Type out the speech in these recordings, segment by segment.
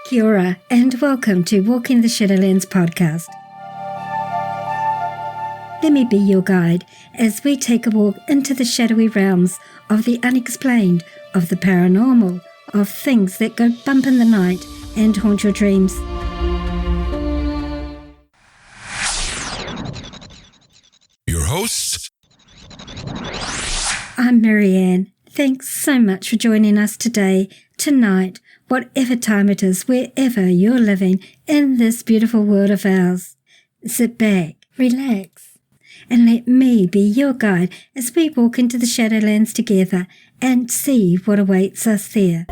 Kia ora, and welcome to Walking the Shadowlands podcast. Let me be your guide as we take a walk into the shadowy realms of the unexplained, of the paranormal, of things that go bump in the night and haunt your dreams. Your hosts? I'm Marianne. Thanks so much for joining us today, tonight, whatever time it is, wherever you're living in this beautiful world of ours. Sit back, relax, and let me be your guide as we walk into the Shadowlands together and see what awaits us there.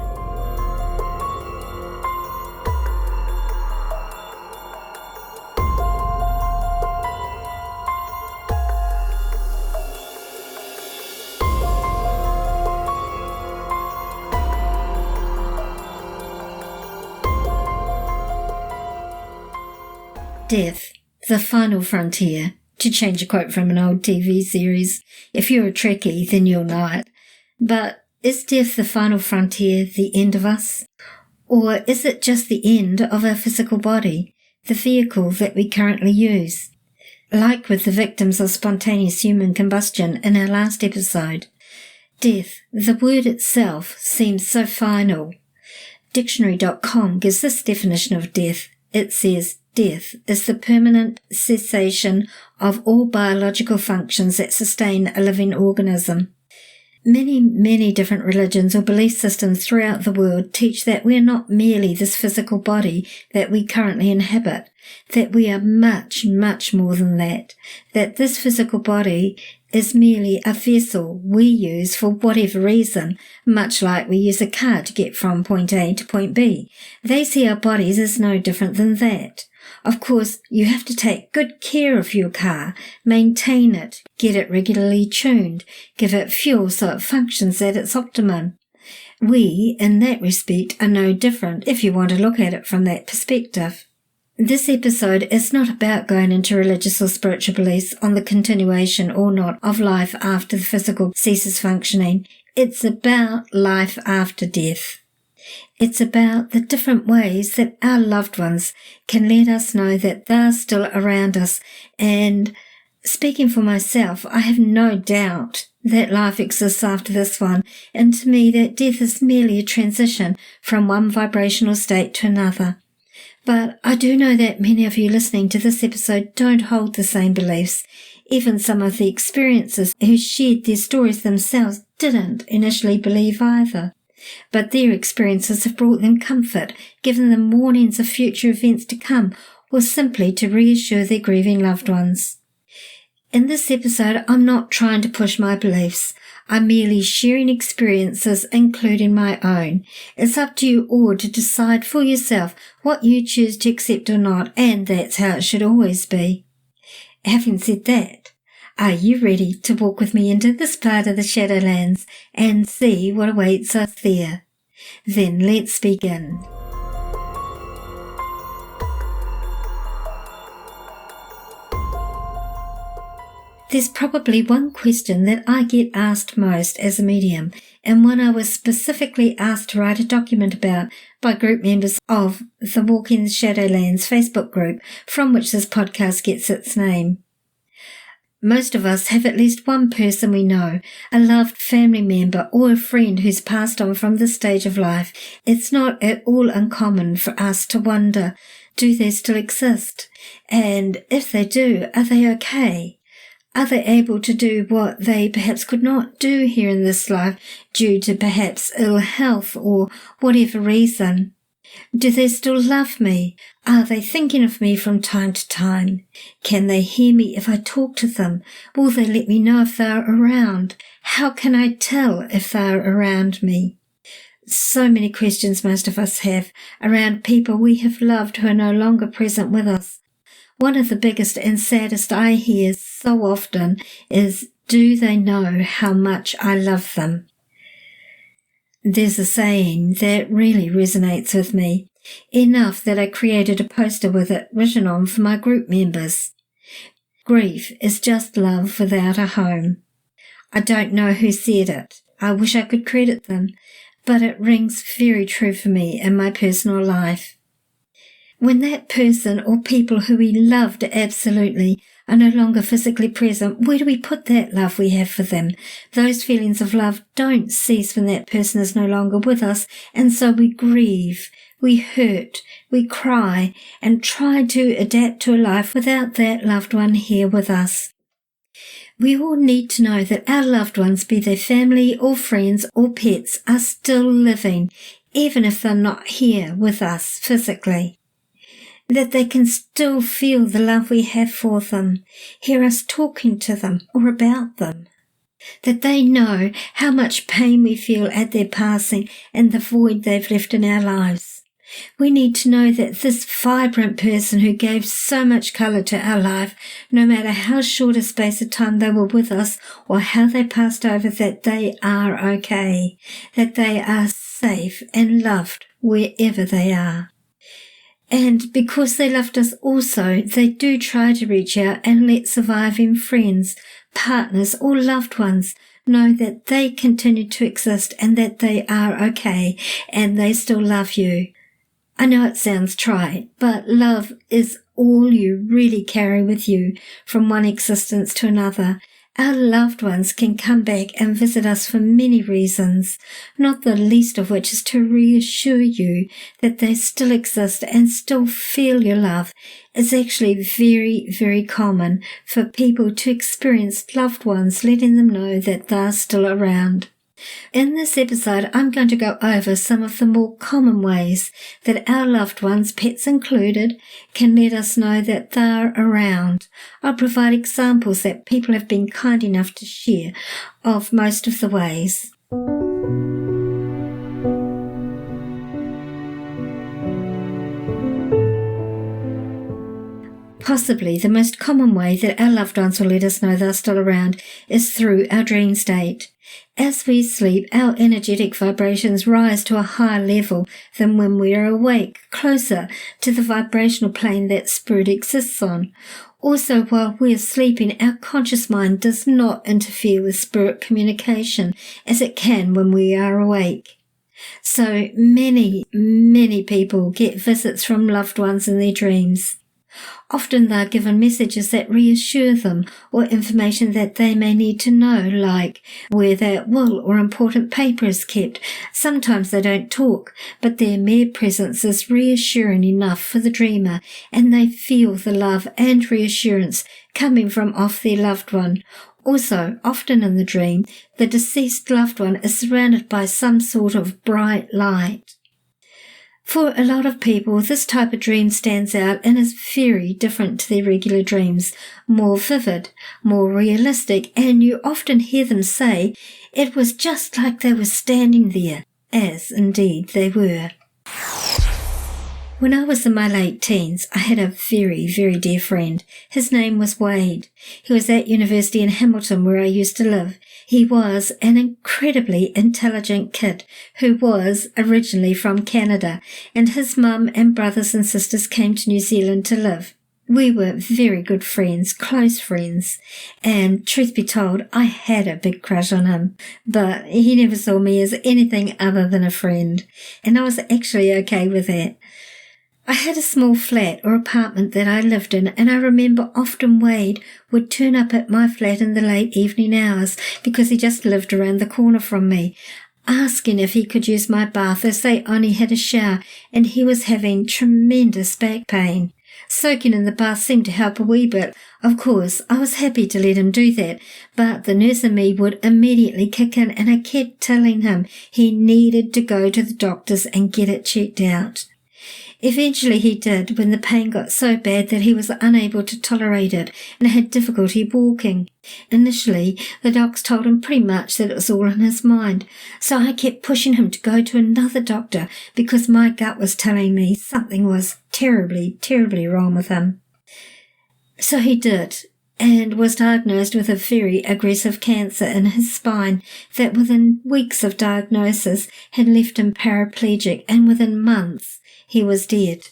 Death, the final frontier, to change a quote from an old TV series. If you're a Trekkie, then you'll know it. But is death the final frontier, the end of us? Or is it just the end of our physical body, the vehicle that we currently use? Like with the victims of spontaneous human combustion in our last episode, death, the word itself, seems so final. Dictionary.com gives this definition of death. It says, death is the permanent cessation of all biological functions that sustain a living organism. Many different religions or belief systems throughout the world teach that we are not merely this physical body that we currently inhabit, that we are much more than that this physical body is merely a vessel we use for whatever reason, much like we use a car to get from point A to point B. They see our bodies as no different than that. Of course, you have to take good care of your car, maintain it, get it regularly tuned, give it fuel so it functions at its optimum. We, in that respect, are no different if you want to look at it from that perspective. This episode is not about going into religious or spiritual beliefs on the continuation or not of life after the physical ceases functioning. It's about life after death. It's about the different ways that our loved ones can let us know that they're still around us. And speaking for myself, I have no doubt that life exists after this one. And to me, that death is merely a transition from one vibrational state to another. But I do know that many of you listening to this episode don't hold the same beliefs. Even some of the experiencers who shared their stories themselves didn't initially believe either. But their experiences have brought them comfort, given them warnings of future events to come, or simply to reassure their grieving loved ones. In this episode, I'm not trying to push my beliefs. I'm merely sharing experiences, including my own. It's up to you all to decide for yourself what you choose to accept or not, and that's how it should always be. Having said that, are you ready to walk with me into this part of the Shadowlands and see what awaits us there? Then let's begin. There's probably one question that I get asked most as a medium, and one I was specifically asked to write a document about by group members of the Walking the Shadowlands Facebook group, from which this podcast gets its name. Most of us have at least one person we know, a loved family member or a friend who's passed on from this stage of life. It's not at all uncommon for us to wonder, do they still exist? And if they do, are they okay? Are they able to do what they perhaps could not do here in this life due to perhaps ill health or whatever reason? Do they still love me? Are they thinking of me from time to time? Can they hear me if I talk to them? Will they let me know if they are around? How can I tell if they are around me? So many questions most of us have around people we have loved who are no longer present with us. One of the biggest and saddest I hear so often is, do they know how much I love them? There's a saying that really resonates with me, enough that I created a poster with it written on for my group members. Grief is just love without a home. I don't know who said it. I wish I could credit them, but it rings very true for me in my personal life. When that person or people who we loved absolutely are no longer physically present, where do we put that love we have for them? Those feelings of love don't cease when that person is no longer with us, and so we grieve, we hurt, we cry, and try to adapt to a life without that loved one here with us. We all need to know that our loved ones, be they family or friends or pets, are still living, even if they're not here with us physically. That they can still feel the love we have for them, hear us talking to them or about them. That they know how much pain we feel at their passing and the void they've left in our lives. We need to know that this vibrant person who gave so much colour to our life, no matter how short a space of time they were with us or how they passed over, that they are okay, that they are safe and loved wherever they are. And because they loved us also, they do try to reach out and let surviving friends, partners or loved ones know that they continue to exist and that they are okay and they still love you. I know it sounds trite, but love is all you really carry with you from one existence to another. Our loved ones can come back and visit us for many reasons, not the least of which is to reassure you that they still exist and still feel your love. It's actually very, very common for people to experience loved ones letting them know that they're still around. In this episode, I'm going to go over some of the more common ways that our loved ones, pets included, can let us know that they're around. I'll provide examples that people have been kind enough to share of most of the ways. Possibly the most common way that our loved ones will let us know they're still around is through our dream state. As we sleep, our energetic vibrations rise to a higher level than when we are awake, closer to the vibrational plane that spirit exists on. Also, while we are sleeping, our conscious mind does not interfere with spirit communication as it can when we are awake. So many people get visits from loved ones in their dreams. Often they are given messages that reassure them or information that they may need to know, like where their will or important paper is kept. Sometimes they don't talk, but their mere presence is reassuring enough for the dreamer, and they feel the love and reassurance coming from off their loved one. Also, often in the dream, the deceased loved one is surrounded by some sort of bright light. For a lot of people, this type of dream stands out and is very different to their regular dreams, more vivid, more realistic, and you often hear them say it was just like they were standing there, as indeed they were. When I was in my late teens, I had a very, very dear friend. His name was Wade. He was at university in Hamilton, where I used to live. He was an incredibly intelligent kid who was originally from Canada, and his mum and brothers and sisters came to New Zealand to live. We were very good friends, close friends, and truth be told, I had a big crush on him, but he never saw me as anything other than a friend, and I was actually okay with that. I had a small flat or apartment that I lived in, and I remember often Wade would turn up at my flat in the late evening hours because he just lived around the corner from me, asking if he could use my bath as they only had a shower and he was having tremendous back pain. Soaking in the bath seemed to help a wee bit. Of course, I was happy to let him do that, but the nurse in me would immediately kick in, and I kept telling him he needed to go to the doctors and get it checked out. Eventually he did, when the pain got so bad that he was unable to tolerate it and had difficulty walking. Initially, the docs told him pretty much that it was all in his mind, so I kept pushing him to go to another doctor because my gut was telling me something was terribly, terribly wrong with him. So he did, and was diagnosed with a very aggressive cancer in his spine that within weeks of diagnosis had left him paraplegic, and within months he was dead.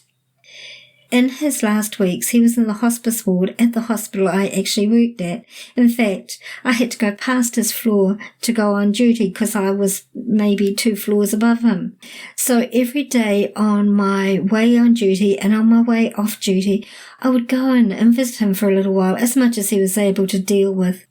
In his last weeks, he was in the hospice ward at the hospital I actually worked at. In fact, I had to go past his floor to go on duty because I was maybe 2 floors above him. So every day on my way on duty and on my way off duty, I would go in and visit him for a little while, as much as he was able to deal with.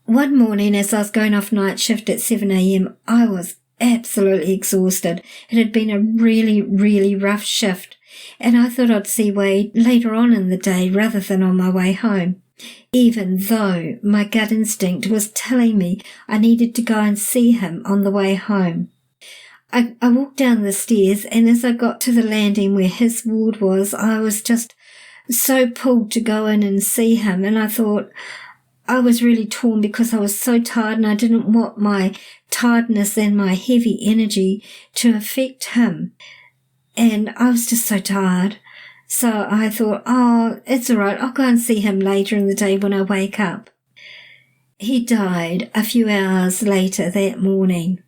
One morning, as I was going off night shift at 7 a.m, I was absolutely exhausted. It had been a really, really rough shift, and I thought I'd see Wade later on in the day rather than on my way home, even though my gut instinct was telling me I needed to go and see him on the way home. I walked down the stairs, and as I got to the landing where his ward was, I was just so pulled to go in and see him, and I thought I was really torn because I was so tired and I didn't want my tiredness and my heavy energy to affect him. And I was just so tired. So I thought, oh, it's all right. I'll go and see him later in the day when I wake up. He died a few hours later that morning.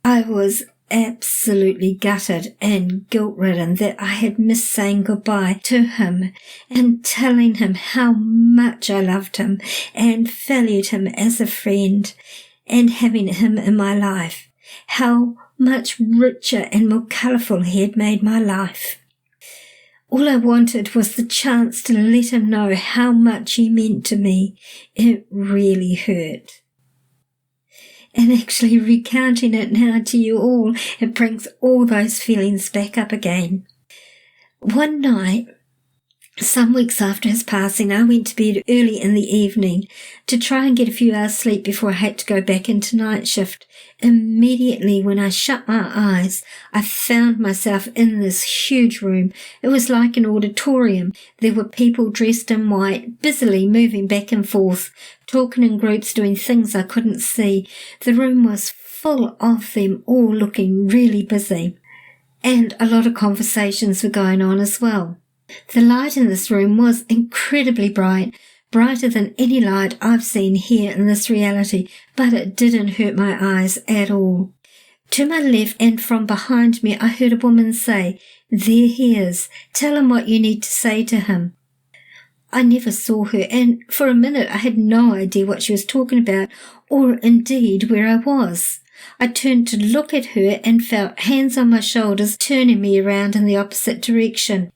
I was absolutely gutted and guilt-ridden that I had missed saying goodbye to him and telling him how much I loved him and valued him as a friend, and having him in my life, how much richer and more colourful he had made my life. All I wanted was the chance to let him know how much he meant to me. It really hurt. And actually recounting it now to you all, it brings all those feelings back up again. One night, some weeks after his passing, I went to bed early in the evening to try and get a few hours sleep before I had to go back into night shift. Immediately when I shut my eyes, I found myself in this huge room. It was like an auditorium. There were people dressed in white, busily moving back and forth, talking in groups, doing things I couldn't see. The room was full of them all looking really busy. And a lot of conversations were going on as well. The light in this room was incredibly bright, brighter than any light I've seen here in this reality, but it didn't hurt my eyes at all. To my left and from behind me, I heard a woman say, "There he is. Tell him what you need to say to him." I never saw her, and for a minute I had no idea what she was talking about, or indeed where I was. I turned to look at her and felt hands on my shoulders turning me around in the opposite direction.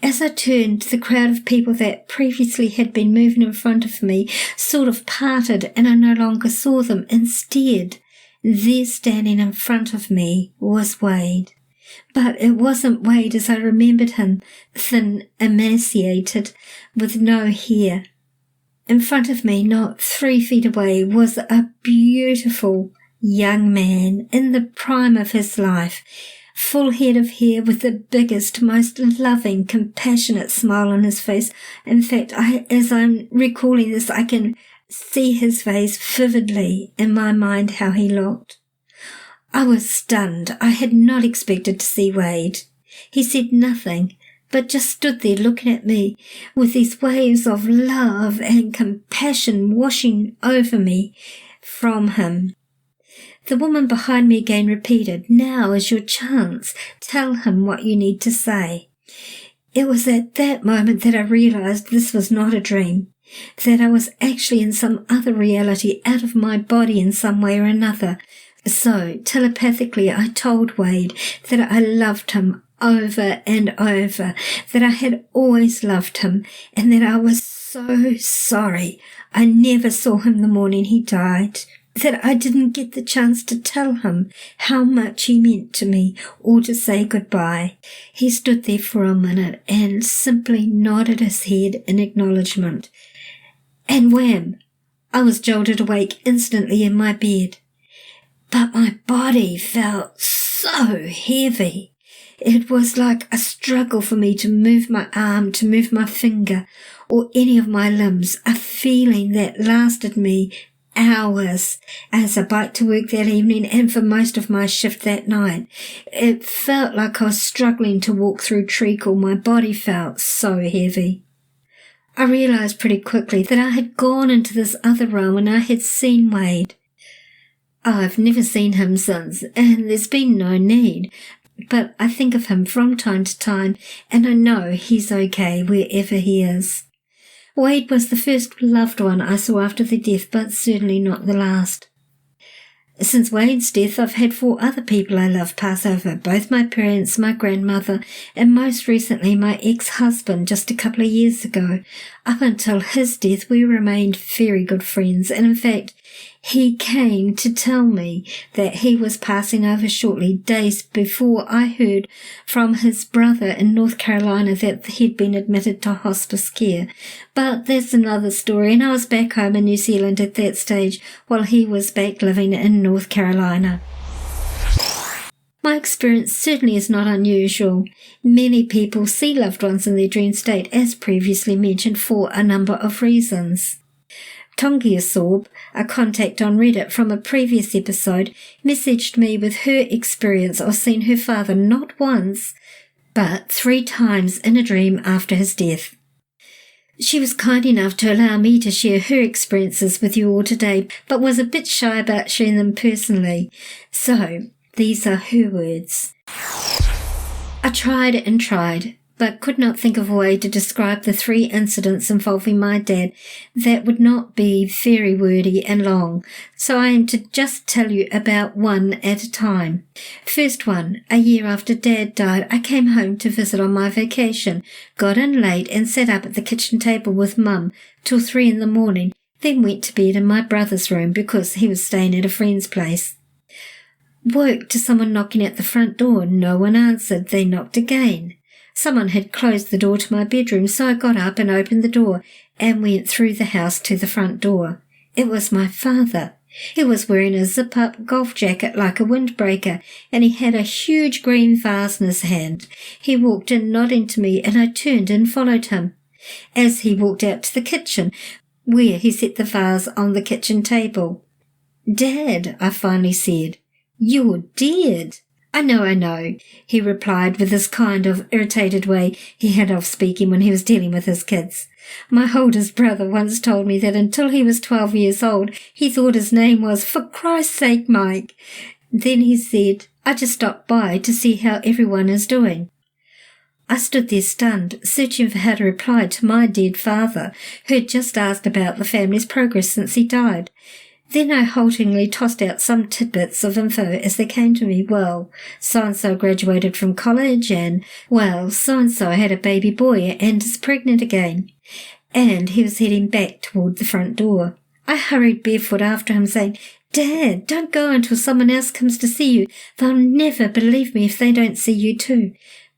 As I turned, the crowd of people that previously had been moving in front of me sort of parted, and I no longer saw them. Instead, there standing in front of me was Wade. But it wasn't Wade as I remembered him, thin, emaciated, with no hair. In front of me, not 3 feet away, was a beautiful young man in the prime of his life, full head of hair with the biggest, most loving, compassionate smile on his face. In fact, as I'm recalling this, I can see his face vividly in my mind how he looked. I was stunned. I had not expected to see Wade. He said nothing, but just stood there looking at me with these waves of love and compassion washing over me from him. The woman behind me again repeated, "Now is your chance. Tell him what you need to say." It was at that moment that I realized this was not a dream, that I was actually in some other reality out of my body in some way or another. So, telepathically, I told Wade that I loved him over and over, that I had always loved him, and that I was so sorry I never saw him the morning he died, that I didn't get the chance to tell him how much he meant to me or to say goodbye. He stood there for a minute and simply nodded his head in acknowledgement. And wham! I was jolted awake instantly in my bed. But my body felt so heavy. It was like a struggle for me to move my arm, to move my finger, or any of my limbs, a feeling that lasted me hours as I biked to work that evening and for most of my shift that night. It felt like I was struggling to walk through treacle. My body felt so heavy. I realised pretty quickly that I had gone into this other realm and I had seen Wade. I've never seen him since, and there's been no need. but I think of him from time to time, and I know he's okay wherever he is. Wade was the first loved one I saw after the death, but certainly not the last. Since Wade's death, I've had 4 other people I love pass over, both my parents, my grandmother, and most recently my ex-husband just a couple of years ago. Up until his death, we remained very good friends, and in fact, he came to tell me that he was passing over shortly, days before I heard from his brother in North Carolina that he'd been admitted to hospice care. But that's another story, and I was back home in New Zealand at that stage while he was back living in North Carolina. My experience certainly is not unusual. Many people see loved ones in their dream state, as previously mentioned, for a number of reasons. Tongia Sorb, a contact on Reddit from a previous episode, messaged me with her experience of seeing her father not once, but 3 times in a dream after his death. She was kind enough to allow me to share her experiences with you all today, but was a bit shy about sharing them personally. So, these are her words. I tried and tried, but could not think of a way to describe the 3 incidents involving my dad that would not be very wordy and long, so I am to just tell you about one at a time. First one, a year after Dad died, I came home to visit on my vacation, got in late and sat up at the kitchen table with Mum till 3 in the morning, then went to bed in my brother's room because he was staying at a friend's place. Woke to someone knocking at the front door. No one answered. They knocked again. Someone had closed the door to my bedroom, so I got up and opened the door and went through the house to the front door. It was my father. He was wearing a zip-up golf jacket like a windbreaker, and he had a huge green vase in his hand. He walked in nodding to me, and I turned and followed him. As he walked out to the kitchen, where he set the vase on the kitchen table. "Dad," I finally said. "You're dead." I know, he replied with this kind of irritated way he had of speaking when he was dealing with his kids. My oldest brother once told me that until he was 12 years old, he thought his name was, "For Christ's sake, Mike." Then he said, "I just stopped by to see how everyone is doing." I stood there stunned, searching for how to reply to my dead father, who had just asked about the family's progress since he died. Then I haltingly tossed out some tidbits of info as they came to me. Well, so-and-so graduated from college, and, well, so-and-so had a baby boy and is pregnant again. And he was heading back toward the front door. I hurried barefoot after him, saying, "Dad, don't go until someone else comes to see you. They'll never believe me if they don't see you too."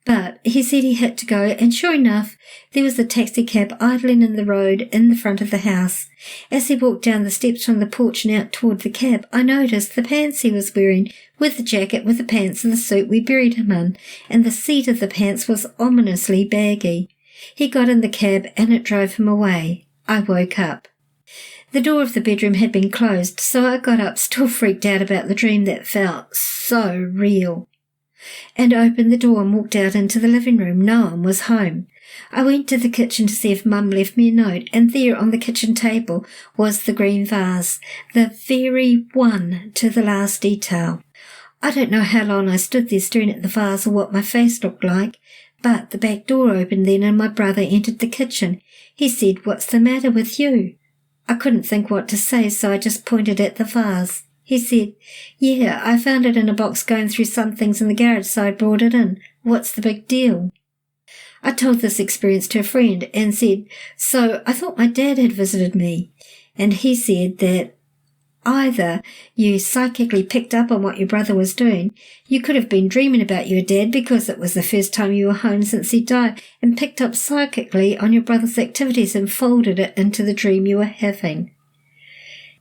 But he said he had to go, and sure enough, there was a taxicab idling in the road in the front of the house. As he walked down the steps from the porch and out toward the cab, I noticed the pants he was wearing, with the jacket, with the pants and the suit we buried him in, and the seat of the pants was ominously baggy. He got in the cab and it drove him away. I woke up. The door of the bedroom had been closed, so I got up, still freaked out about the dream that felt so real, and opened the door and walked out into the living room. No one was home. I went to the kitchen to see if Mum left me a note, and there on the kitchen table was the green vase, the very one to the last detail. I don't know how long I stood there staring at the vase or what my face looked like, but the back door opened then and my brother entered the kitchen. He said, "What's the matter with you?" I couldn't think what to say, so I just pointed at the vase. He said, "Yeah, I found it in a box going through some things in the garage, so I brought it in. What's the big deal?" I told this experience to a friend and said, "So I thought my dad had visited me." And he said that either you psychically picked up on what your brother was doing, you could have been dreaming about your dad because it was the first time you were home since he died, and picked up psychically on your brother's activities and folded it into the dream you were having.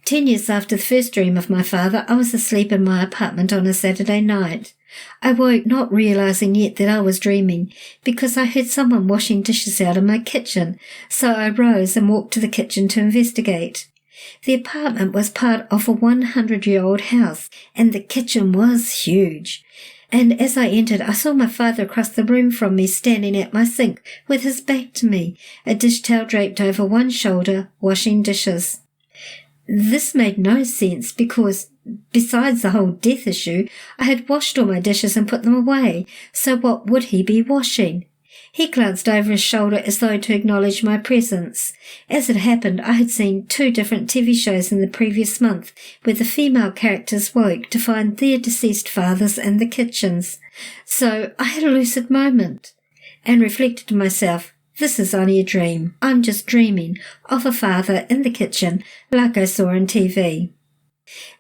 10 years after the first dream of my father, I was asleep in my apartment on a Saturday night. I woke not realizing yet that I was dreaming, because I heard someone washing dishes out in my kitchen, so I rose and walked to the kitchen to investigate. The apartment was part of a 100-year-old house, and the kitchen was huge. And as I entered, I saw my father across the room from me, standing at my sink with his back to me, a dish towel draped over one shoulder, washing dishes. This made no sense because, besides the whole death issue, I had washed all my dishes and put them away, so what would he be washing? He glanced over his shoulder as though to acknowledge my presence. As it happened, I had seen 2 different TV shows in the previous month where the female characters woke to find their deceased fathers in the kitchens. So I had a lucid moment and reflected to myself, this is only a dream. I'm just dreaming of a father in the kitchen like I saw on TV.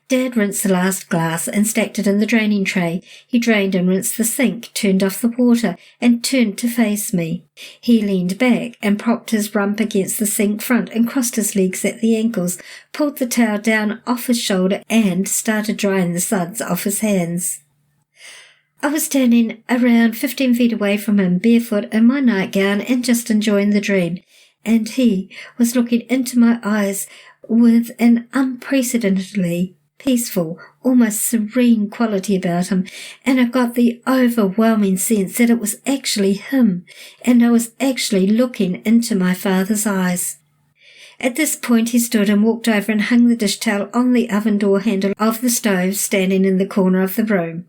Dad rinsed the last glass and stacked it in the draining tray. He drained and rinsed the sink, turned off the water, and turned to face me. He leaned back and propped his rump against the sink front and crossed his legs at the ankles, pulled the towel down off his shoulder and started drying the suds off his hands. I was standing around 15 feet away from him, barefoot in my nightgown and just enjoying the dream, and he was looking into my eyes with an unprecedentedly peaceful, almost serene quality about him, and I got the overwhelming sense that it was actually him, and I was actually looking into my father's eyes. At this point he stood and walked over and hung the dish towel on the oven door handle of the stove standing in the corner of the room.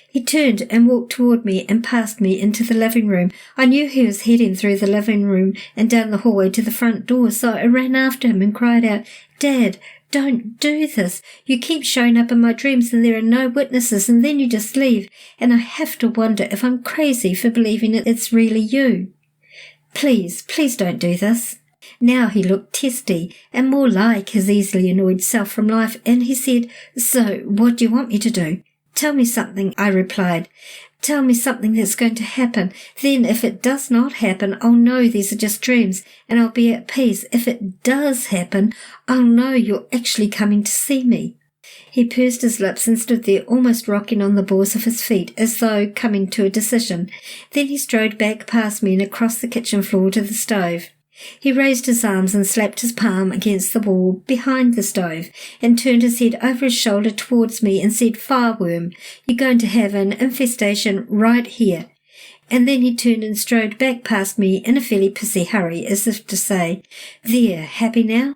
He turned and walked toward me and past me into the living room. I knew he was heading through the living room and down the hallway to the front door, so I ran after him and cried out, "Dad, don't do this. You keep showing up in my dreams and there are no witnesses and then you just leave, and I have to wonder if I'm crazy for believing it's really you. Please don't do this." Now he looked testy and more like his easily annoyed self from life, and he said, "So what do you want me to do?" "Tell me something," I replied. "Tell me something that's going to happen. Then if it does not happen, I'll know these are just dreams and I'll be at peace. If it does happen, I'll know you're actually coming to see me." He pursed his lips and stood there almost rocking on the balls of his feet as though coming to a decision. Then he strode back past me and across the kitchen floor to the stove. He raised his arms and slapped his palm against the wall behind the stove and turned his head over his shoulder towards me and said, "Fireworm, you're going to have an infestation right here." And then he turned and strode back past me in a fairly pissy hurry, as if to say, "There, happy now?"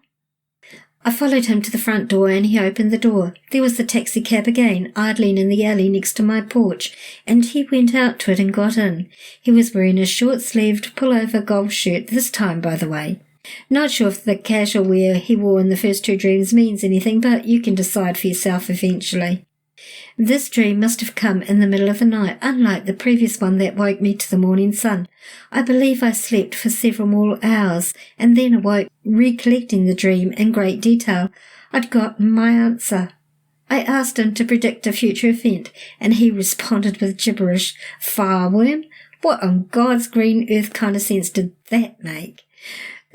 I followed him to the front door and he opened the door. There was the taxi cab again, idling in the alley next to my porch, and he went out to it and got in. He was wearing a short-sleeved pullover golf shirt this time, by the way. Not sure if the casual wear he wore in the first 2 dreams means anything, but you can decide for yourself eventually. This dream must have come in the middle of the night, unlike the previous one that woke me to the morning sun. I believe I slept for several more hours and then awoke, recollecting the dream in great detail. I'd gotten my answer. I asked him to predict a future event, and he responded with gibberish. "Fireworm? What on God's green earth kind of sense did that make?"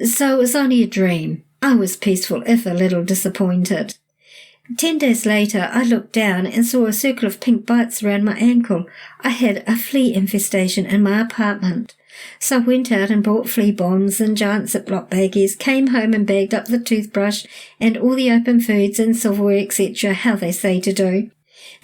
So it was only a dream. I was peaceful, if a little disappointed. 10 days later, I looked down and saw a circle of pink bites around my ankle. I had a flea infestation in my apartment. So I went out and bought flea bombs and giant Ziploc baggies, came home and bagged up the toothbrush and all the open foods and silverware, etc., how they say to do.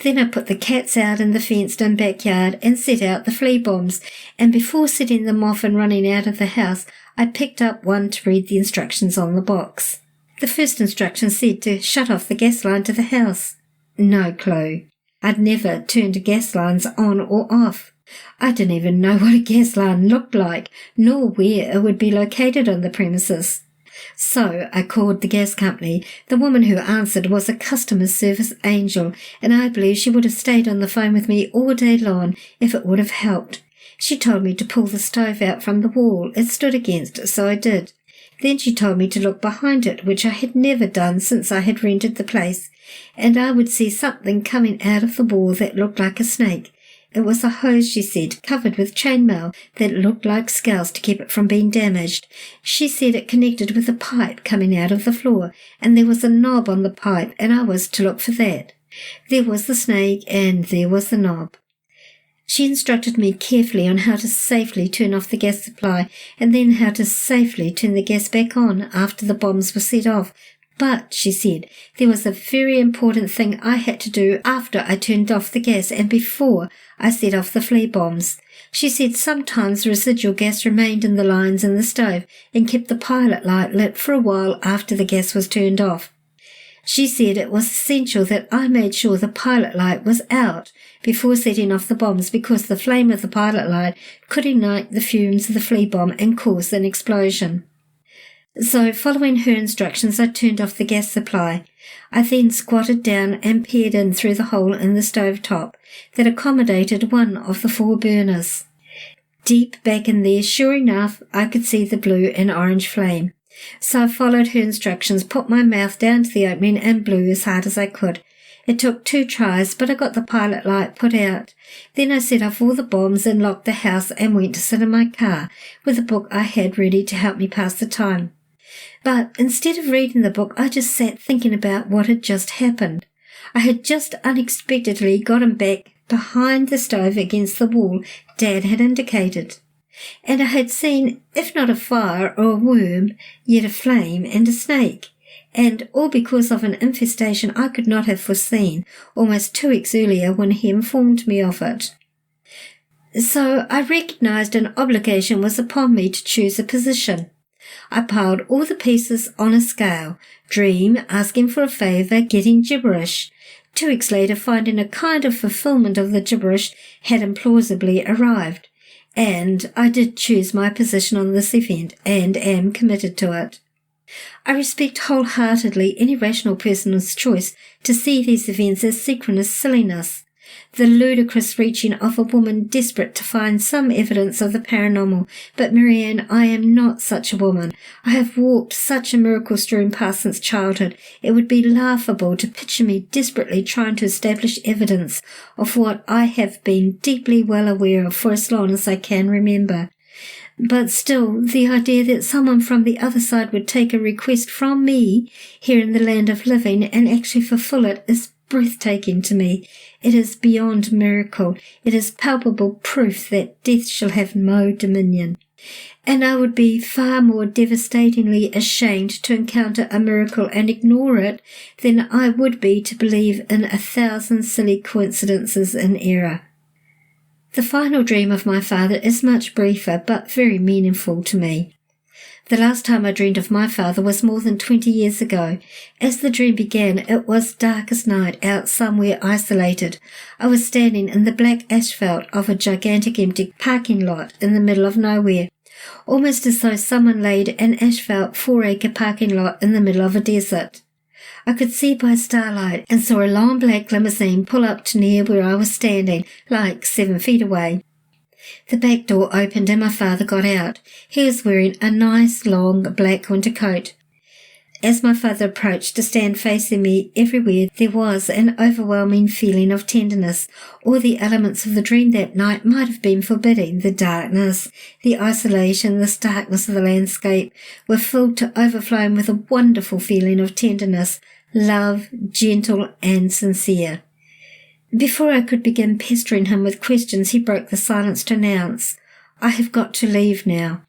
Then I put the cats out in the fenced-in backyard and set out the flea bombs, and before setting them off and running out of the house, I picked up one to read the instructions on the box. The first instruction said to shut off the gas line to the house. No clue. I'd never turned gas lines on or off. I didn't even know what a gas line looked like, nor where it would be located on the premises. So I called the gas company. The woman who answered was a customer service angel, and I believe she would have stayed on the phone with me all day long if it would have helped. She told me to pull the stove out from the wall it stood against, so I did. Then she told me to look behind it, which I had never done since I had rented the place, and I would see something coming out of the wall that looked like a snake. It was a hose, she said, covered with chainmail that looked like scales to keep it from being damaged. She said it connected with a pipe coming out of the floor, and there was a knob on the pipe, and I was to look for that. There was the snake, and there was the knob. She instructed me carefully on how to safely turn off the gas supply and then how to safely turn the gas back on after the bombs were set off. But, she said, there was a very important thing I had to do after I turned off the gas and before I set off the flea bombs. She said sometimes residual gas remained in the lines in the stove and kept the pilot light lit for a while after the gas was turned off. She said it was essential that I made sure the pilot light was out before setting off the bombs because the flame of the pilot light could ignite the fumes of the flea bomb and cause an explosion. So, following her instructions, I turned off the gas supply. I then squatted down and peered in through the hole in the stove top that accommodated one of the 4 burners. Deep back in there, sure enough, I could see the blue and orange flame. So I followed her instructions, put my mouth down to the opening and blew as hard as I could. It took 2 tries, but I got the pilot light put out. Then I set off all the bombs and locked the house and went to sit in my car with a book I had ready to help me pass the time. But instead of reading the book, I just sat thinking about what had just happened. I had just unexpectedly gotten back behind the stove against the wall Dad had indicated. And I had seen, if not a fire or a worm, yet a flame and a snake, and all because of an infestation I could not have foreseen almost 2 weeks earlier when he informed me of it. So I recognised an obligation was upon me to choose a position. I piled all the pieces on a scale, dream, asking for a favour, getting gibberish. 2 weeks later, finding a kind of fulfilment of the gibberish had implausibly arrived. And I did choose my position on this event and am committed to it. I respect wholeheartedly any rational person's choice to see these events as synchronous silliness, the ludicrous reaching of a woman desperate to find some evidence of the paranormal. But Marianne, I am not such a woman. I have walked such a miracle-strewn path since childhood. It would be laughable to picture me desperately trying to establish evidence of what I have been deeply well aware of for as long as I can remember. But still, the idea that someone from the other side would take a request from me here in the land of living and actually fulfill it is breathtaking to me. It is beyond miracle. It is palpable proof that death shall have no dominion. And I would be far more devastatingly ashamed to encounter a miracle and ignore it than I would be to believe in 1,000 silly coincidences in error. The final dream of my father is much briefer but very meaningful to me. The last time I dreamed of my father was more than 20 years ago. As the dream began, it was dark as night out somewhere isolated. I was standing in the black asphalt of a gigantic empty parking lot in the middle of nowhere, almost as though someone laid an asphalt 4-acre parking lot in the middle of a desert. I could see by starlight and saw a long black limousine pull up to near where I was standing, like 7 feet away. The back door opened and my father got out. He was wearing a nice long black winter coat. As my father approached to stand facing me, everywhere there was an overwhelming feeling of tenderness. All the elements of the dream that night might have been forbidding. The darkness, the isolation, the starkness of the landscape were filled to overflowing with a wonderful feeling of tenderness, love, gentle and sincere. Before I could begin pestering him with questions, he broke the silence to announce, "I have got to leave now.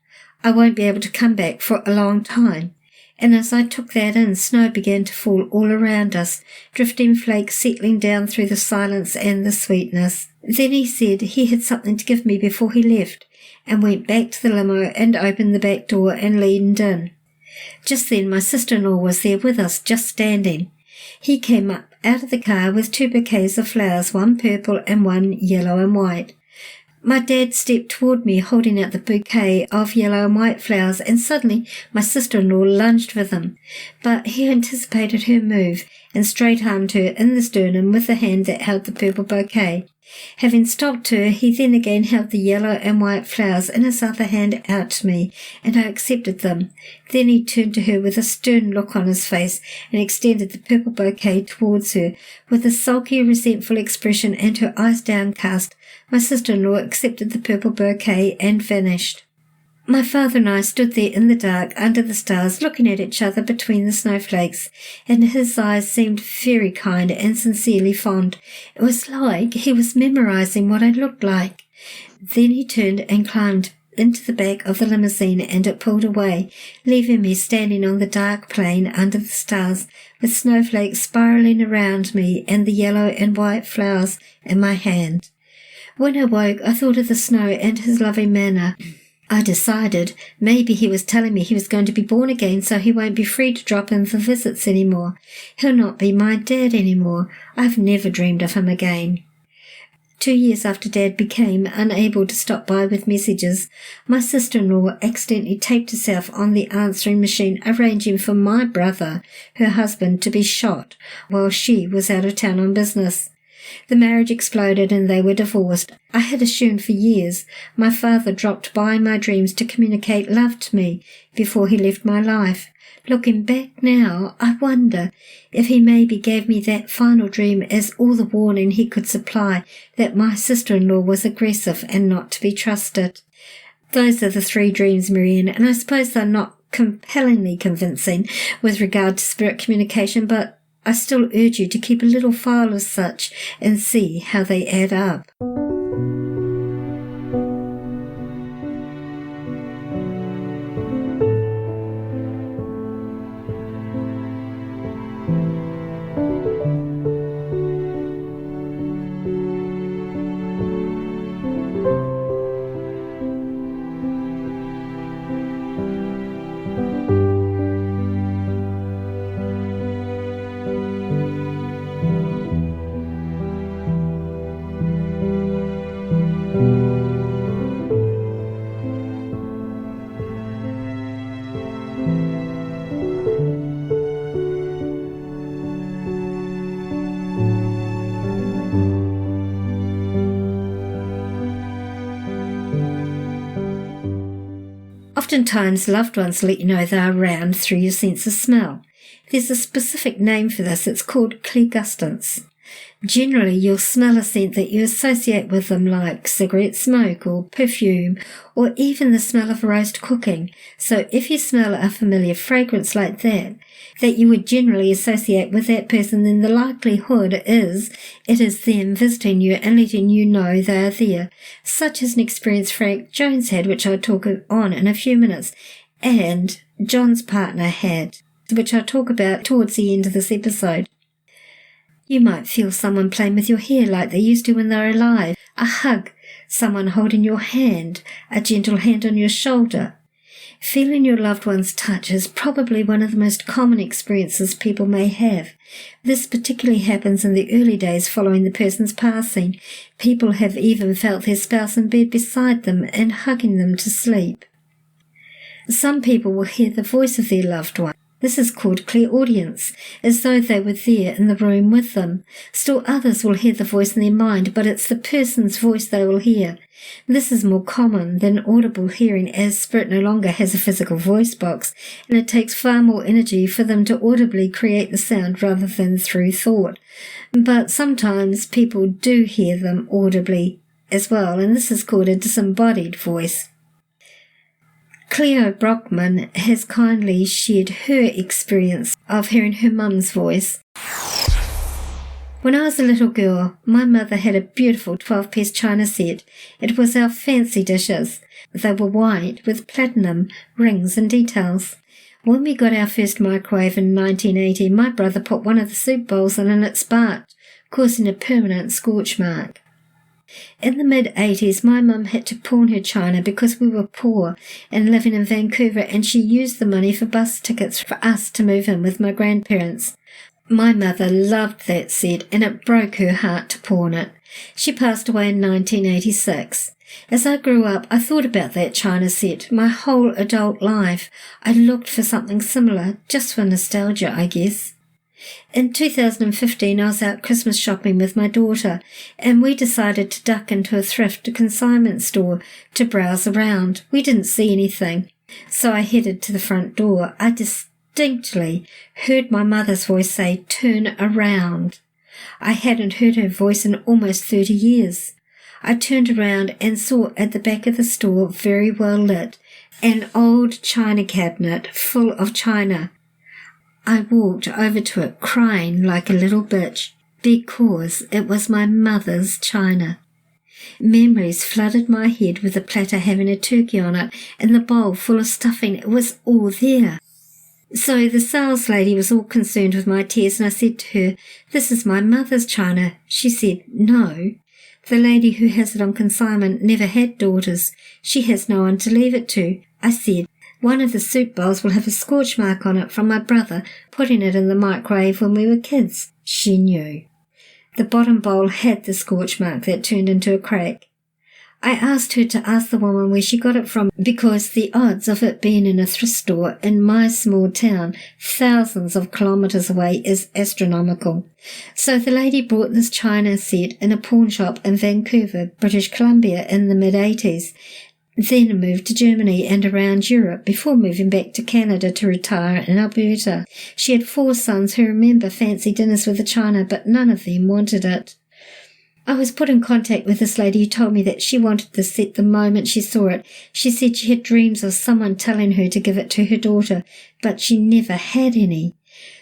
I won't be able to come back for a long time." And as I took that in, snow began to fall all around us, drifting flakes settling down through the silence and the sweetness. Then he said he had something to give me before he left, and went back to the limo and opened the back door and leaned in. Just then my sister-in-law was there with us, just standing. He came up out of the car with 2 bouquets of flowers, one purple and one yellow and white. My dad stepped toward me holding out the bouquet of yellow and white flowers, and suddenly my sister-in-law lunged for them. But he anticipated her move and straight-armed her in the sternum with the hand that held the purple bouquet. Having stopped her, he then again held the yellow and white flowers in his other hand out to me, and I accepted them. Then he turned to her with a stern look on his face and extended the purple bouquet towards her. With a sulky, resentful expression and her eyes downcast, my sister-in-law accepted the purple bouquet and vanished. My father and I stood there in the dark under the stars, looking at each other between the snowflakes, and his eyes seemed very kind and sincerely fond. It was like he was memorizing what I looked like. Then he turned and climbed into the back of the limousine, and it pulled away, leaving me standing on the dark plain under the stars, with snowflakes spiraling around me and the yellow and white flowers in my hand. When I woke, I thought of the snow and his loving manner. I decided maybe he was telling me he was going to be born again so he won't be free to drop in for visits anymore. He'll not be my dad anymore. I've never dreamed of him again. 2 years after Dad became unable to stop by with messages, my sister-in-law accidentally taped herself on the answering machine arranging for my brother, her husband, to be shot while she was out of town on business. The marriage exploded and they were divorced. I had assumed for years my father dropped by my dreams to communicate love to me before he left my life. Looking back now, I wonder if he maybe gave me that final dream as all the warning he could supply that my sister-in-law was aggressive and not to be trusted. Those are the 3 dreams, Marianne, and I suppose they're not compellingly convincing with regard to spirit communication, but I still urge you to keep a little file of such and see how they add up. Oftentimes, loved ones let you know they're around through your sense of smell. There's a specific name for this. It's called clairgustance. Generally, you'll smell a scent that you associate with them, like cigarette smoke or perfume, or even the smell of roast cooking. So if you smell a familiar fragrance like that you would generally associate with that person, then the likelihood is it is them visiting you and letting you know they are there. Such as an experience Frank Jones had, which I'll talk on in a few minutes, and John's partner had, which I'll talk about towards the end of this episode. You might feel someone playing with your hair like they used to when they were alive, a hug, someone holding your hand, a gentle hand on your shoulder. Feeling your loved one's touch is probably one of the most common experiences people may have. This particularly happens in the early days following the person's passing. People have even felt their spouse in bed beside them and hugging them to sleep. Some people will hear the voice of their loved one. This is called clairaudience, as though they were there in the room with them. Still others will hear the voice in their mind, but it's the person's voice they will hear. This is more common than audible hearing, as spirit no longer has a physical voice box, and it takes far more energy for them to audibly create the sound rather than through thought. But sometimes people do hear them audibly as well, and this is called a disembodied voice. Cleo Brockman has kindly shared her experience of hearing her mum's voice. When I was a little girl, my mother had a beautiful 12-piece china set. It was our fancy dishes. They were white with platinum rings and details. When we got our first microwave in 1980, my brother put one of the soup bowls in and it sparked, causing a permanent scorch mark. In the mid-80s, my mum had to pawn her china because we were poor and living in Vancouver, and she used the money for bus tickets for us to move in with my grandparents. My mother loved that set, and it broke her heart to pawn it. She passed away in 1986. As I grew up, I thought about that china set my whole adult life. I looked for something similar, just for nostalgia, I guess. In 2015, I was out Christmas shopping with my daughter, and we decided to duck into a thrift consignment store to browse around. We didn't see anything, so I headed to the front door. I distinctly heard my mother's voice say, "Turn around." I hadn't heard her voice in almost 30 years. I turned around and saw at the back of the store, very well lit, an old china cabinet full of china. I walked over to it crying like a little bitch because it was my mother's china. Memories flooded my head with the platter having a turkey on it and the bowl full of stuffing. It was all there. So the sales lady was all concerned with my tears, and I said to her, "This is my mother's china." She said, "No, The lady who has it on consignment never had daughters. She has no one to leave it to. I said, one of the soup bowls will have a scorch mark on it from my brother putting it in the microwave when we were kids. She knew. The bottom bowl had the scorch mark that turned into a crack. I asked her to ask the woman where she got it from because the odds of it being in a thrift store in my small town, thousands of kilometres away, is astronomical. So the lady bought this china set in a pawn shop in Vancouver, British Columbia in the mid-80s, then moved to Germany and around Europe before moving back to Canada to retire in Alberta. She had 4 sons who remember fancy dinners with the china, but none of them wanted it. I was put in contact with this lady who told me that she wanted the set the moment she saw it. She said she had dreams of someone telling her to give it to her daughter, but she never had any.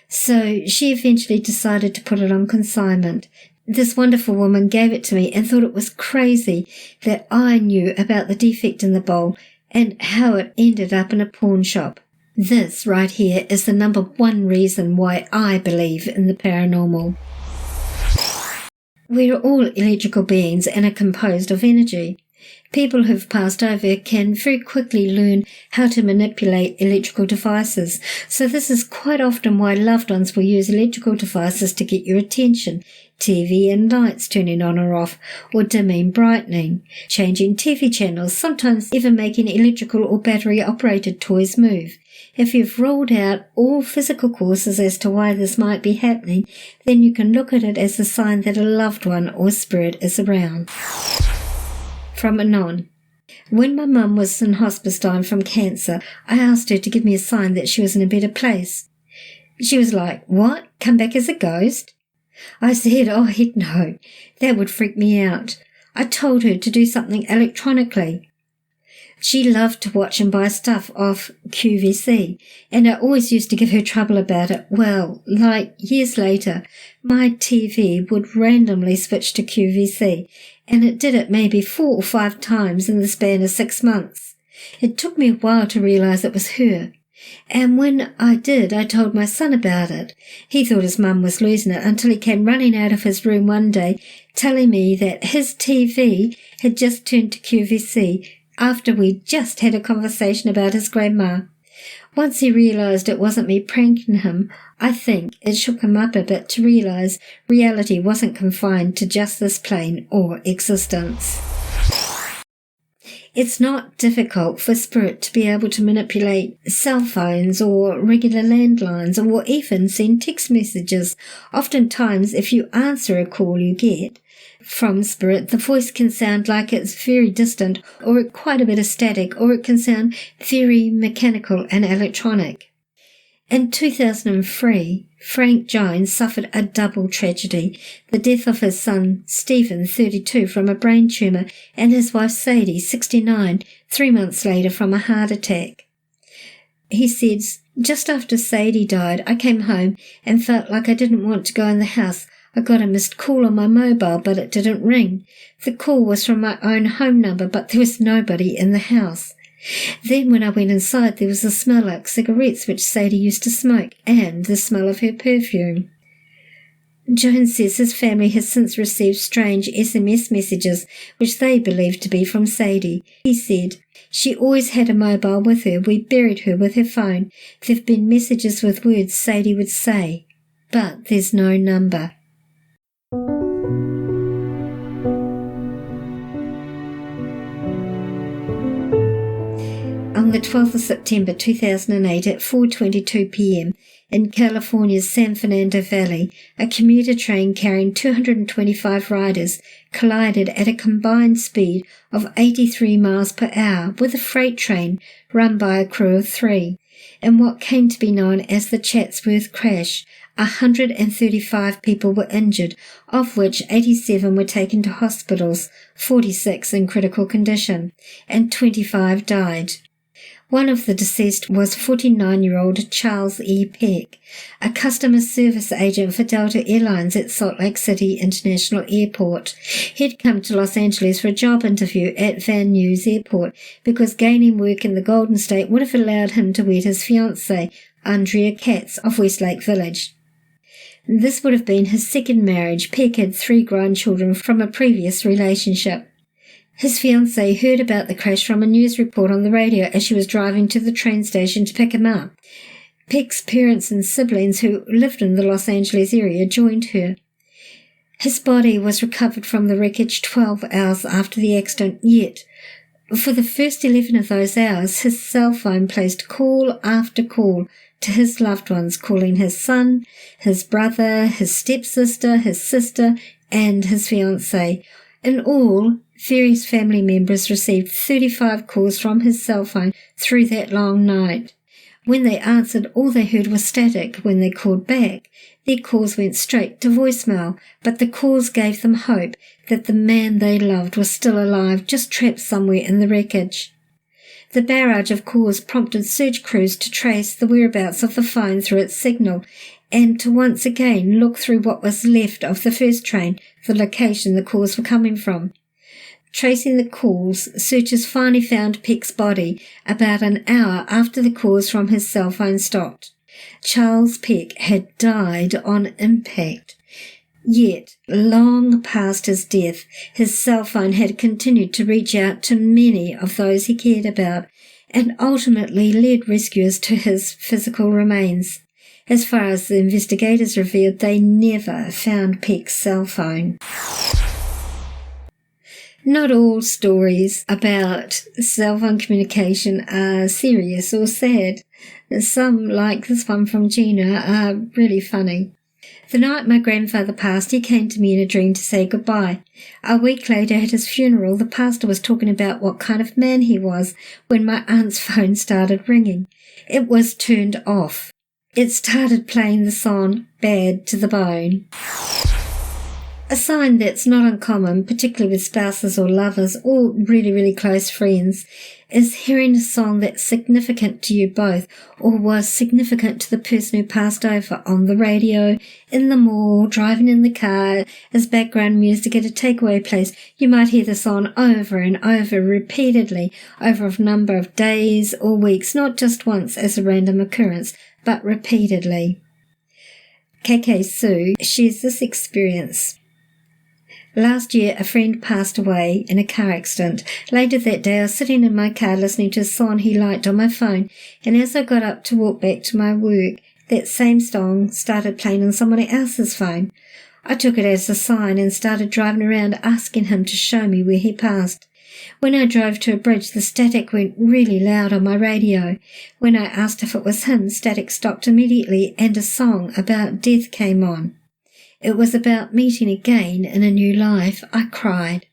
So she eventually decided to put it on consignment. This wonderful woman gave it to me and thought it was crazy that I knew about the defect in the bowl and how it ended up in a pawn shop. This right here is the number 1 reason why I believe in the paranormal. We are all electrical beings and are composed of energy. People who have passed over can very quickly learn how to manipulate electrical devices, so this is quite often why loved ones will use electrical devices to get your attention. TV and lights turning on or off, or dimming, brightening, changing TV channels, sometimes even making electrical or battery-operated toys move. If you've ruled out all physical causes as to why this might be happening, then you can look at it as a sign that a loved one or spirit is around. From Anon. When my mum was in hospice dying from cancer, I asked her to give me a sign that she was in a better place. She was like, "What? Come back as a ghost?" I said, "Oh, heck no. That would freak me out." I told her to do something electronically. She loved to watch and buy stuff off QVC, and I always used to give her trouble about it. Well, like years later, my TV would randomly switch to QVC, and it did it maybe 4 or 5 times in the span of 6 months. It took me a while to realize it was her. And when I did, I told my son about it. He thought his mum was losing it until he came running out of his room one day, telling me that his TV had just turned to QVC after we just had a conversation about his grandma. Once he realized it wasn't me pranking him, I think it shook him up a bit to realize reality wasn't confined to just this plane or existence. It's not difficult for spirit to be able to manipulate cell phones or regular landlines or even send text messages. Oftentimes, if you answer a call you get from spirit, the voice can sound like it's very distant or quite a bit of static, or it can sound very mechanical and electronic. In 2003, Frank Jones suffered a double tragedy, the death of his son Stephen, 32, from a brain tumour, and his wife Sadie, 69, 3 months later from a heart attack. He said, "Just after Sadie died, I came home and felt like I didn't want to go in the house. I got a missed call on my mobile, but it didn't ring. The call was from my own home number, but there was nobody in the house. Then when I went inside, there was a smell like cigarettes which Sadie used to smoke, and the smell of her perfume." Jones says his family has since received strange SMS messages which they believe to be from Sadie. He said, "She always had a mobile with her. We buried her with her phone. There have been messages with words Sadie would say, but there's no number." On the 12th of September 2008 at 4:22 p.m. in California's San Fernando Valley, a commuter train carrying 225 riders collided at a combined speed of 83 miles per hour with a freight train run by a crew of 3. In what came to be known as the Chatsworth crash, 135 people were injured, of which 87 were taken to hospitals, 46 in critical condition, and 25 died. One of the deceased was 49-year-old Charles E. Peck, a customer service agent for Delta Airlines at Salt Lake City International Airport. He'd come to Los Angeles for a job interview at Van Nuys Airport because gaining work in the Golden State would have allowed him to wed his fiancée, Andrea Katz of Westlake Village. This would have been his second marriage. Peck had 3 grandchildren from a previous relationship. His fiancée heard about the crash from a news report on the radio as she was driving to the train station to pick him up. Peck's parents and siblings, who lived in the Los Angeles area, joined her. His body was recovered from the wreckage 12 hours after the accident, yet for the first 11 of those hours, his cell phone placed call after call to his loved ones, calling his son, his brother, his stepsister, his sister, and his fiancée. In all, various family members received 35 calls from his cell phone through that long night. When they answered, all they heard was static. When they called back, their calls went straight to voicemail, but the calls gave them hope that the man they loved was still alive, just trapped somewhere in the wreckage. The barrage of calls prompted search crews to trace the whereabouts of the phone through its signal, and to once again look through what was left of the first train, the location the calls were coming from. Tracing the calls, searchers finally found Peck's body about an hour after the calls from his cell phone stopped. Charles Peck had died on impact. Yet, long past his death, his cell phone had continued to reach out to many of those he cared about, and ultimately led rescuers to his physical remains. As far as the investigators revealed, they never found Peck's cell phone. Not all stories about cell phone communication are serious or sad. Some, like this one from Gina, are really funny. The night my grandfather passed, he came to me in a dream to say goodbye. A week later, at his funeral, the pastor was talking about what kind of man he was when my aunt's phone started ringing. It was turned off. It started playing the song Bad to the Bone. A sign that's not uncommon, particularly with spouses or lovers or really, really close friends, is hearing a song that's significant to you both or was significant to the person who passed over on the radio, in the mall, driving in the car, as background music at a takeaway place. You might hear the song over and over repeatedly over a number of days or weeks, not just once as a random occurrence, but repeatedly. KK Sue shares this experience. Last year, a friend passed away in a car accident. Later that day, I was sitting in my car listening to a song he liked on my phone, and as I got up to walk back to my work, that same song started playing on someone else's phone. I took it as a sign and started driving around asking him to show me where he passed. When I drove to a bridge, the static went really loud on my radio. When I asked if it was him, static stopped immediately and a song about death came on. It was about meeting again in a new life. I cried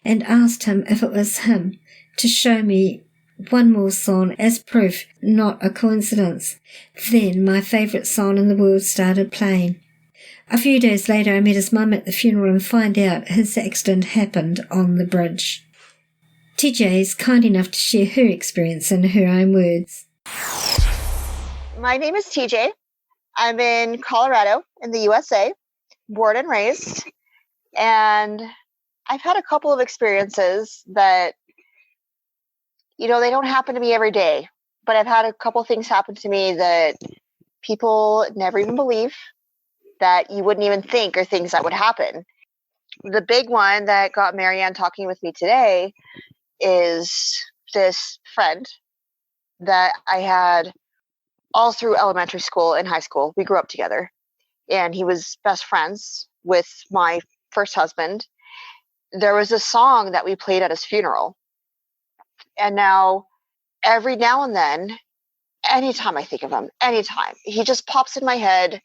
and asked him if it was him to show me one more song as proof, not a coincidence. Then my favourite song in the world started playing. A few days later, I met his mum at the funeral and find out his accident happened on the bridge. TJ is kind enough to share her experience in her own words. My name is TJ. I'm in Colorado in the USA. Born and raised, and I've had a couple of experiences that, they don't happen to me every day, but I've had a couple of things happen to me that people never even believe, that you wouldn't even think are things that would happen. The big one that got Marianne talking with me today is this friend that I had all through elementary school and high school. We grew up together. And he was best friends with my first husband. There was a song that we played at his funeral. And now, every now and then, anytime I think of him, anytime, he just pops in my head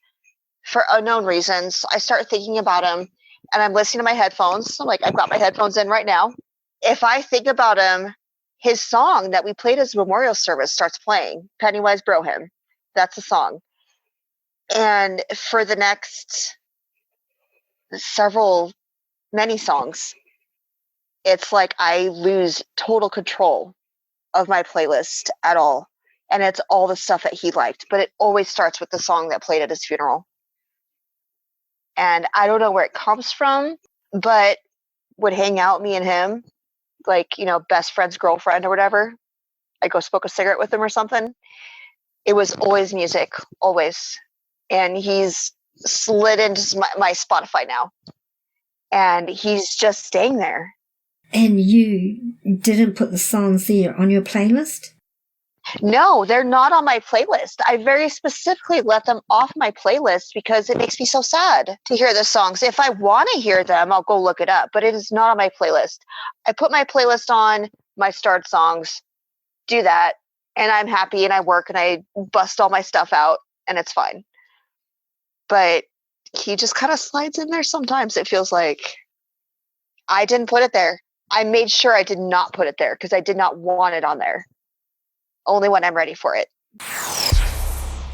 for unknown reasons. I start thinking about him, and I'm listening to my headphones. I'm like, I've got my headphones in right now. If I think about him, his song that we played as a memorial service starts playing, Pennywise Bro Him. That's the song. And for the next many songs, it's like I lose total control of my playlist at all. And it's all the stuff that he liked. But it always starts with the song that played at his funeral. And I don't know where it comes from, but would hang out, me and him, like, best friend's girlfriend or whatever. I'd go smoke a cigarette with him or something. It was always music, always. And he's slid into my Spotify now. And he's just staying there. And you didn't put the songs there on your playlist? No, they're not on my playlist. I very specifically let them off my playlist because it makes me so sad to hear the songs. If I want to hear them, I'll go look it up, but it is not on my playlist. I put my playlist on, my starred songs, do that, and I'm happy and I work and I bust all my stuff out and it's fine. But he just kind of slides in there sometimes. It feels like I didn't put it there. I made sure I did not put it there because I did not want it on there. Only when I'm ready for it.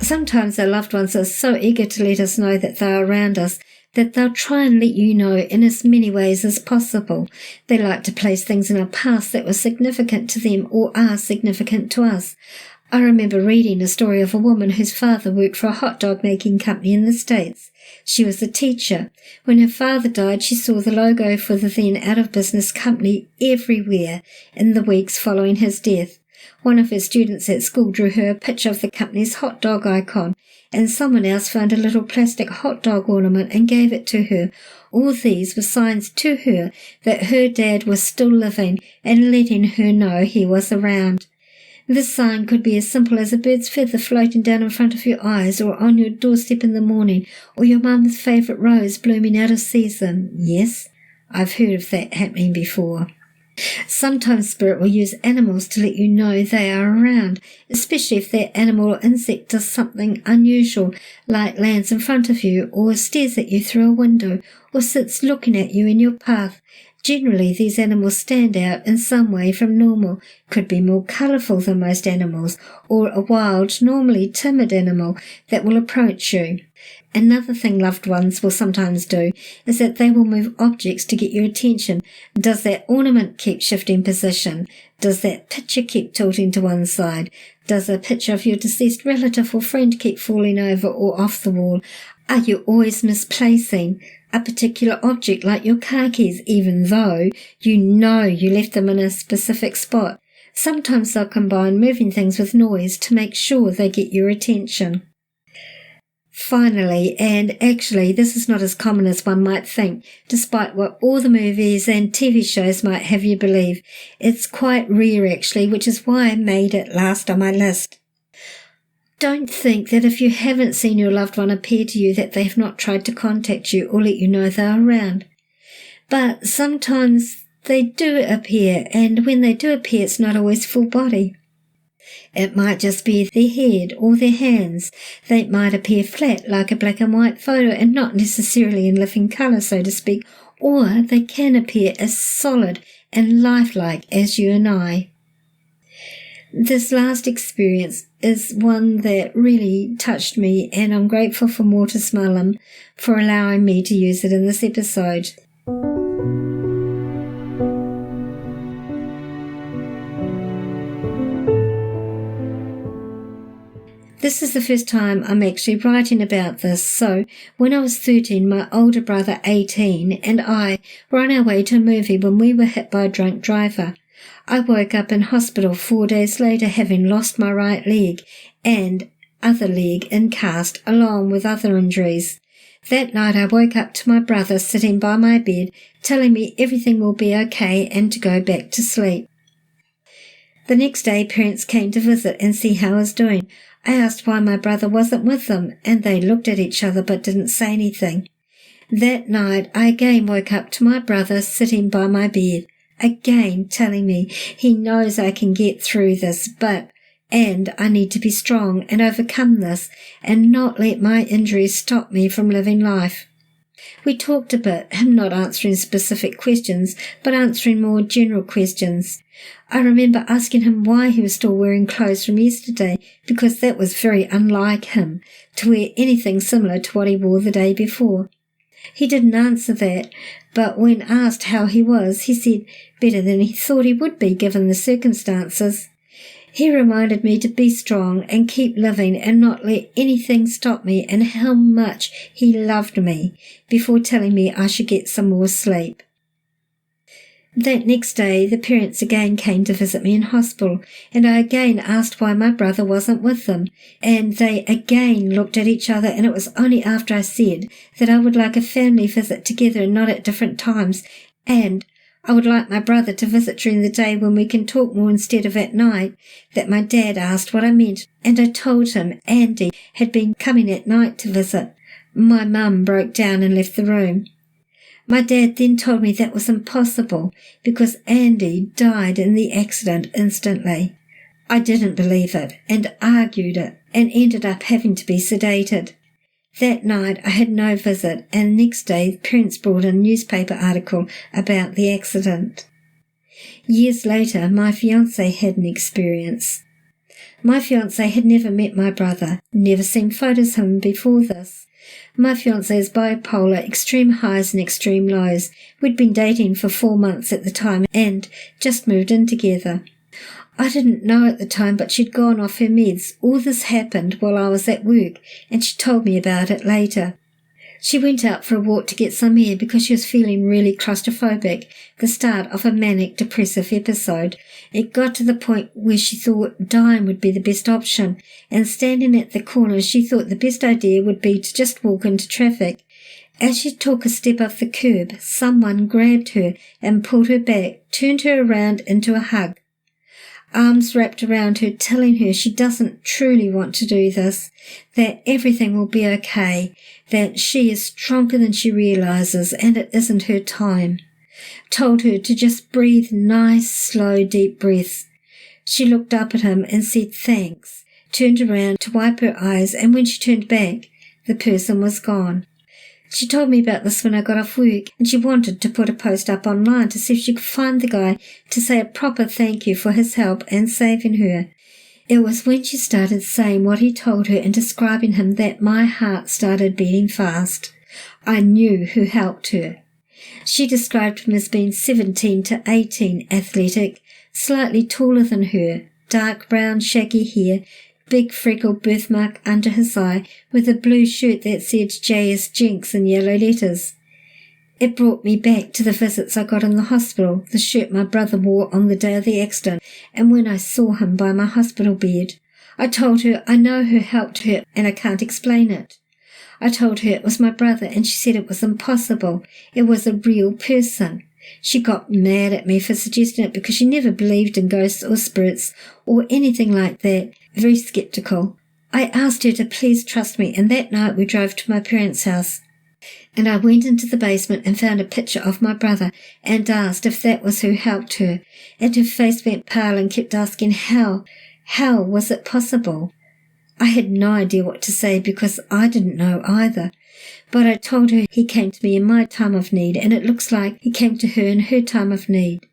Sometimes our loved ones are so eager to let us know that they're around us that they'll try and let you know in as many ways as possible. They like to place things in our past that were significant to them or are significant to us. I remember reading a story of a woman whose father worked for a hot dog making company in the States. She was a teacher. When her father died, she saw the logo for the then out-of-business company everywhere in the weeks following his death. One of her students at school drew her a picture of the company's hot dog icon, and someone else found a little plastic hot dog ornament and gave it to her. All these were signs to her that her dad was still living and letting her know he was around. This sign could be as simple as a bird's feather floating down in front of your eyes, or on your doorstep in the morning, or your mum's favourite rose blooming out of season. Yes, I've heard of that happening before. Sometimes Spirit will use animals to let you know they are around, especially if that animal or insect does something unusual, like lands in front of you, or stares at you through a window, or sits looking at you in your path. Generally, these animals stand out in some way from normal, could be more colourful than most animals, or a wild, normally timid animal that will approach you. Another thing loved ones will sometimes do is that they will move objects to get your attention. Does that ornament keep shifting position? Does that picture keep tilting to one side? Does a picture of your deceased relative or friend keep falling over or off the wall? Are you always misplacing a particular object like your car keys, even though you know you left them in a specific spot? Sometimes they'll combine moving things with noise to make sure they get your attention. Finally, and actually this is not as common as one might think, despite what all the movies and TV shows might have you believe, it's quite rare actually, which is why I made it last on my list. Don't think that if you haven't seen your loved one appear to you that they have not tried to contact you or let you know they're around. But sometimes they do appear, and when they do appear, it's not always full body. It might just be their head or their hands. They might appear flat like a black and white photo and not necessarily in living colour, so to speak, or they can appear as solid and lifelike as you and I. This last experience is one that really touched me, and I'm grateful for Mortis Mullen for allowing me to use it in this episode. This is the first time I'm actually writing about this, so when I was 13, my older brother 18 and I were on our way to a movie when we were hit by a drunk driver. I woke up in hospital 4 days later having lost my right leg and other leg in cast along with other injuries. That night I woke up to my brother sitting by my bed telling me everything will be okay and to go back to sleep. The next day parents came to visit and see how I was doing. I asked why my brother wasn't with them, and they looked at each other but didn't say anything. That night I again woke up to my brother sitting by my bed, again telling me he knows I can get through this, and I need to be strong and overcome this and not let my injuries stop me from living life. We talked a bit, him not answering specific questions, but answering more general questions. I remember asking him why he was still wearing clothes from yesterday, because that was very unlike him, to wear anything similar to what he wore the day before. He didn't answer that, but when asked how he was, he said better than he thought he would be given the circumstances. He reminded me to be strong and keep living and not let anything stop me, and how much he loved me, before telling me I should get some more sleep. That next day, the parents again came to visit me in hospital, and I again asked why my brother wasn't with them, and they again looked at each other, and it was only after I said that I would like a family visit together and not at different times, and I would like my brother to visit during the day when we can talk more instead of at night, that my dad asked what I meant, and I told him Andy had been coming at night to visit. My mum broke down and left the room. My dad then told me that was impossible because Andy died in the accident instantly. I didn't believe it and argued it and ended up having to be sedated. That night I had no visit, and next day the parents brought a newspaper article about the accident. Years later, my fiancé had an experience. My fiancé had never met my brother, never seen photos of him before this. My fiancé is bipolar, extreme highs and extreme lows. We'd been dating for 4 months at the time and just moved in together. I didn't know at the time, but she'd gone off her meds. All this happened while I was at work, and she told me about it later. She went out for a walk to get some air because she was feeling really claustrophobic, the start of a manic depressive episode. It got to the point where she thought dying would be the best option, and standing at the corner she thought the best idea would be to just walk into traffic. As she took a step off the curb, someone grabbed her and pulled her back, turned her around into a hug. Arms wrapped around her, telling her she doesn't truly want to do this, that everything will be okay, that she is stronger than she realizes and it isn't her time. Told her to just breathe nice, slow, deep breaths. She looked up at him and said thanks, turned around to wipe her eyes, and when she turned back, the person was gone. She told me about this when I got off work, and she wanted to put a post up online to see if she could find the guy to say a proper thank you for his help and saving her. It was when she started saying what he told her and describing him that my heart started beating fast. I knew who helped her. She described him as being 17 to 18, athletic, slightly taller than her, dark brown shaggy hair, big freckled birthmark under his eye, with a blue shirt that said J.S. Jenks in yellow letters. It brought me back to the visits I got in the hospital, the shirt my brother wore on the day of the accident, and when I saw him by my hospital bed. I told her I know who helped her and I can't explain it. I told her it was my brother and she said it was impossible. It was a real person. She got mad at me for suggesting it because she never believed in ghosts or spirits or anything like that, very sceptical. I asked her to please trust me, and that night we drove to my parents' house. And I went into the basement and found a picture of my brother and asked if that was who helped her, and her face went pale and kept asking how was it possible? I had no idea what to say because I didn't know either. But I told her he came to me in my time of need, and it looks like he came to her in her time of need.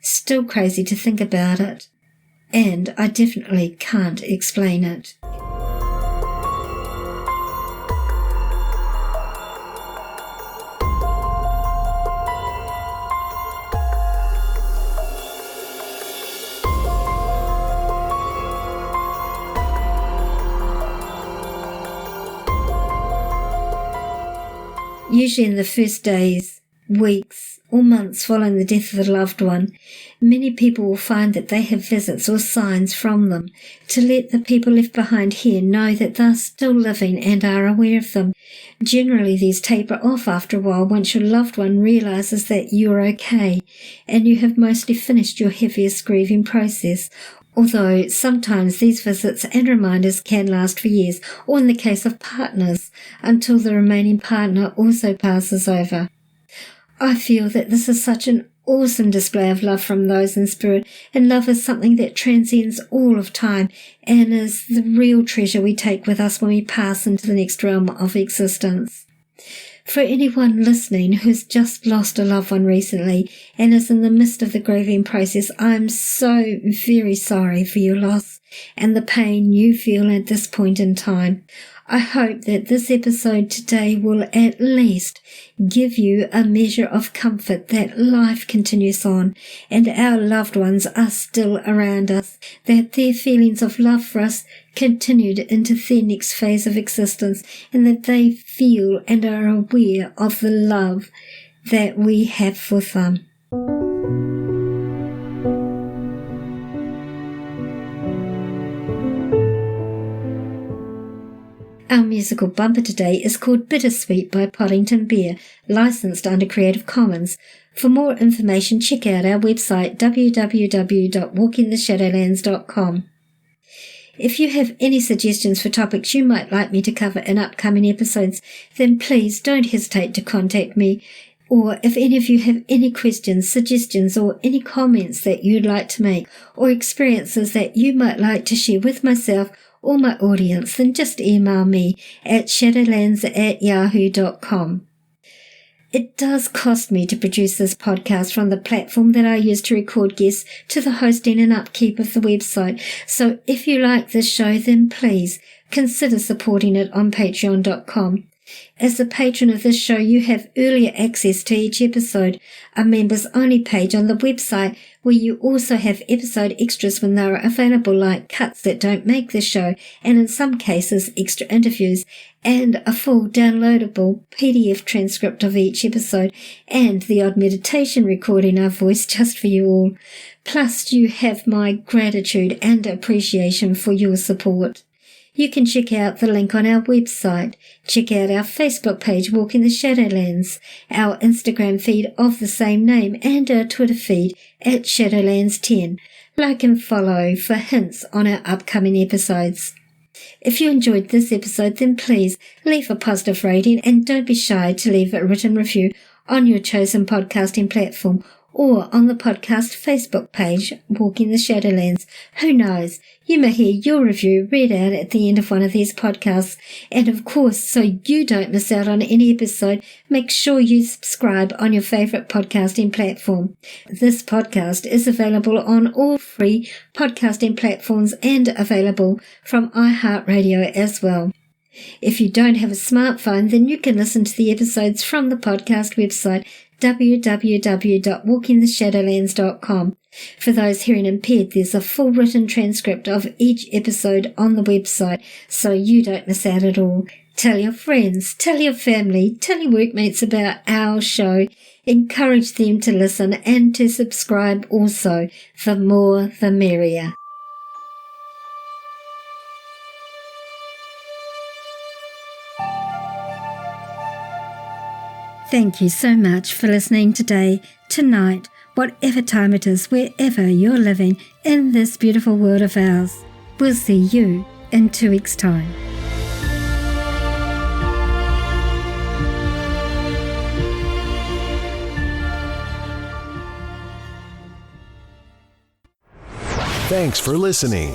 Still crazy to think about it. And I definitely can't explain it. Usually in the first days, weeks, or months following the death of a loved one, many people will find that they have visits or signs from them to let the people left behind here know that they're still living and are aware of them. Generally, these taper off after a while once your loved one realizes that you're okay and you have mostly finished your heaviest grieving process, although sometimes these visits and reminders can last for years, or in the case of partners, until the remaining partner also passes over. I feel that this is such an awesome display of love from those in spirit, and love is something that transcends all of time and is the real treasure we take with us when we pass into the next realm of existence. For anyone listening who's just lost a loved one recently and is in the midst of the grieving process, I'm so very sorry for your loss and the pain you feel at this point in time. I hope that this episode today will at least give you a measure of comfort that life continues on and our loved ones are still around us, that their feelings of love for us continued into their next phase of existence, and that they feel and are aware of the love that we have for them. musical bumper today is called Bittersweet by Poddington Bear, licensed under Creative Commons. For more information, check out our website www.walkingtheshadowlands.com. If you have any suggestions for topics you might like me to cover in upcoming episodes, then please don't hesitate to contact me. Or if any of you have any questions, suggestions, or any comments that you'd like to make, or experiences that you might like to share with myself or my audience, then just email me at shadowlands@yahoo.com. It does cost me to produce this podcast from the platform that I use to record guests to the hosting and upkeep of the website. So if you like this show, then please consider supporting it on patreon.com. As a patron of this show, you have earlier access to each episode, a members only page on the website where you also have episode extras when they are available, like cuts that don't make the show, and in some cases extra interviews, and a full downloadable PDF transcript of each episode, and the odd meditation recording I've voiced just for you all. Plus you have my gratitude and appreciation for your support. You can check out the link on our website, check out our Facebook page, Walking the Shadowlands, our Instagram feed of the same name, and our Twitter feed at Shadowlands10. Like and follow for hints on our upcoming episodes. If you enjoyed this episode, then please leave a positive rating and don't be shy to leave a written review on your chosen podcasting platform or on the podcast Facebook page, Walking the Shadowlands. Who knows, you may hear your review read out at the end of one of these podcasts. And of course, so you don't miss out on any episode, make sure you subscribe on your favourite podcasting platform. This podcast is available on all free podcasting platforms and available from iHeartRadio as well. If you don't have a smartphone, then you can listen to the episodes from the podcast website, www.walkingtheshadowlands.com. For those hearing impaired, there's a full written transcript of each episode on the website, so you don't miss out at all. Tell your friends, tell your family, tell your workmates about our show. Encourage them to listen and to subscribe also. The more, the merrier. Thank you so much for listening today, tonight, whatever time it is, wherever you're living in this beautiful world of ours. We'll see you in 2 weeks' time. Thanks for listening.